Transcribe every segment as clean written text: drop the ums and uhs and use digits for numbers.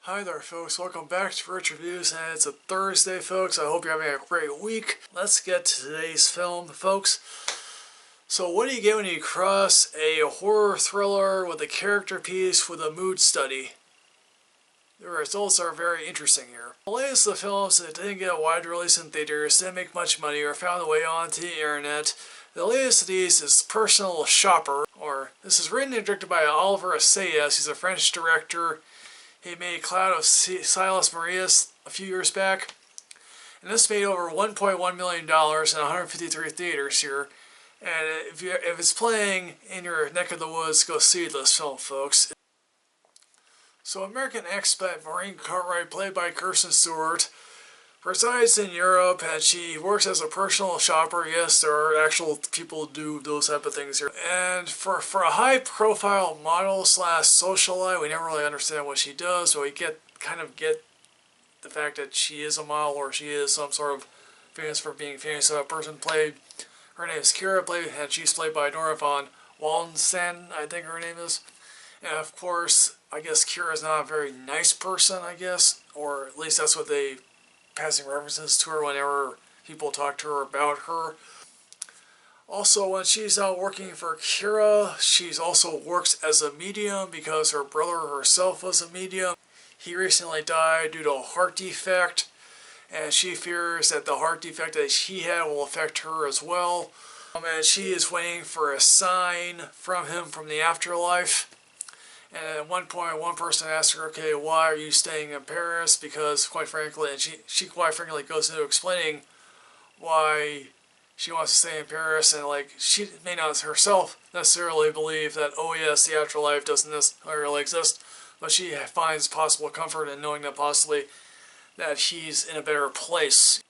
Hi there folks, welcome back to Rich Reviews, and it's a Thursday folks. I hope you're having a great week. Let's get to today's film folks. So what do you get when you cross a horror thriller with a character piece with a mood study? The results are very interesting here. The latest of the films that didn't get a wide release in theaters, didn't make much money, or found their way onto the internet. The latest of these is Personal Shopper, this is written and directed by Oliver Assayas. He's a French director. He made Cloud of Silas Marias a few years back. And this made over $1.1 million in 153 theaters here. And if it's playing in your neck of the woods, go see this film, folks. So American expat Maureen Cartwright, played by Kirsten Stewart, resides in Europe, and she works as a personal shopper. Yes, there are actual people who do those type of things here. And for a high-profile model slash socialite, we never really understand what she does, but we kind of get the fact that she is a model, or she is some sort of famous for being famous. So a person played, her name is Kira, and she's played by Nora von Wallenstein, I think her name is. And of course, I guess Kira is not a very nice person, I guess, or at least that's what they passing references to her whenever people talk to her about her. Also, when she's out working for Kira, she also works as a medium because her brother herself was a medium. He recently died due to a heart defect, and she fears that the heart defect that he had will affect her as well. And she is waiting for a sign from him from the afterlife. And at one point, one person asked her, okay, why are you staying in Paris? Because, quite frankly, and she quite frankly goes into explaining why she wants to stay in Paris. And, she may not herself necessarily believe that, oh, yes, the afterlife doesn't necessarily exist. But she finds possible comfort in knowing that possibly that he's in a better place.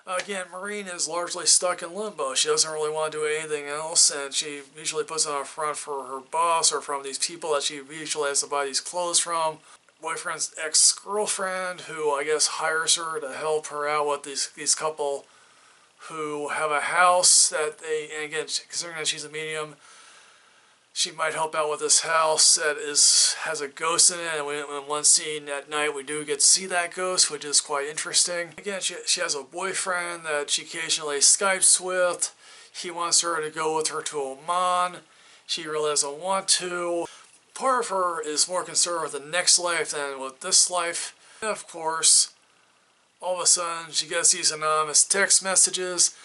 Again, Maureen is largely stuck in limbo. She doesn't really want to do anything else, and she usually puts it on a front for her boss or from these people that she usually has to buy these clothes from. Boyfriend's ex-girlfriend, who I guess hires her to help her out with these couple who have a house that and again, considering that she's a medium, she might help out with this house that has a ghost in it, and in one scene at night we do get to see that ghost, which is quite interesting. Again, she has a boyfriend that she occasionally Skypes with. He wants her to go with her to Oman. She really doesn't want to. Part of her is more concerned with the next life than with this life. And of course, all of a sudden she gets these anonymous text messages,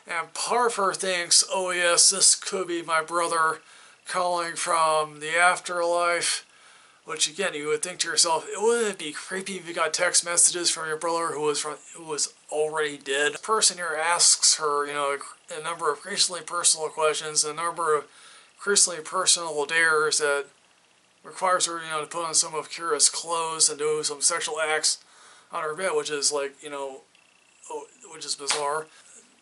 and part of her thinks, oh yes, this could be my brother calling from the afterlife, which again, you would think to yourself, wouldn't it be creepy if you got text messages from your brother who was already dead? The person here asks her, a number of increasingly personal questions, a number of increasingly personal dares that requires her, to put on some of Kira's clothes and do some sexual acts on her bed, which is which is bizarre.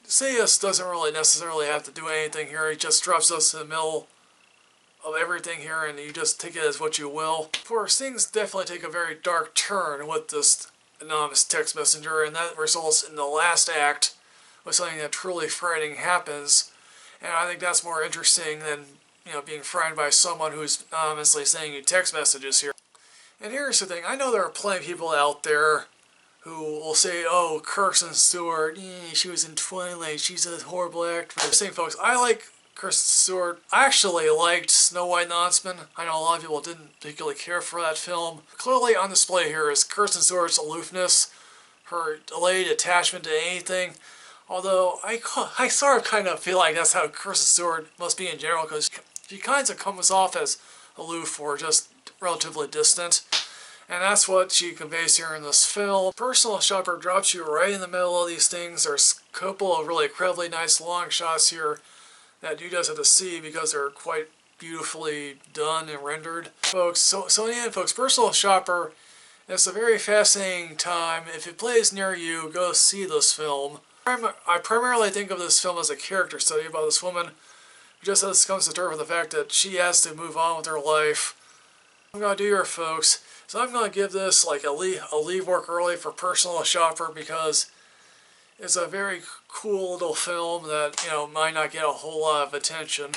Sayas doesn't really necessarily have to do anything here. He just drops us in the middle of everything here, and you just take it as what you will. Of course, things definitely take a very dark turn with this anonymous text messenger, and that results in the last act with something that truly frightening happens. And I think that's more interesting than being frightened by someone who's anonymously sending you text messages here. And here's the thing: I know there are plenty of people out there who will say, oh, Kirsten Stewart, she was in Twilight, she's a horrible actress. Same folks, I like Kristen Stewart. I actually liked Snow White and the Huntsman. I know a lot of people didn't particularly care for that film. Clearly on display here is Kristen Stewart's aloofness, her delayed attachment to anything. Although I sort of kind of feel like that's how Kristen Stewart must be in general, because she kind of comes off as aloof or just relatively distant. And that's what she conveys here in this film. Personal Shopper drops you right in the middle of these things. There's a couple of really incredibly nice long shots here that you guys have to see because they're quite beautifully done and rendered. Folks, so in the end, folks, Personal Shopper is a very fascinating time. If it plays near you, go see this film. I primarily think of this film as a character study about this woman who just comes to terms with the fact that she has to move on with her life. I'm going to do here, folks. So I'm going to give this a leave work early for Personal Shopper because it's a very cool little film that, might not get a whole lot of attention.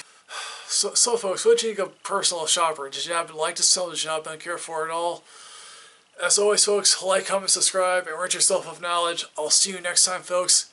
So folks, what do you think of Personal Shopper? Did you happen to like this film? Did you not care for it at all? As always, folks, like, comment, subscribe, and enrich yourself with knowledge. I'll see you next time, folks.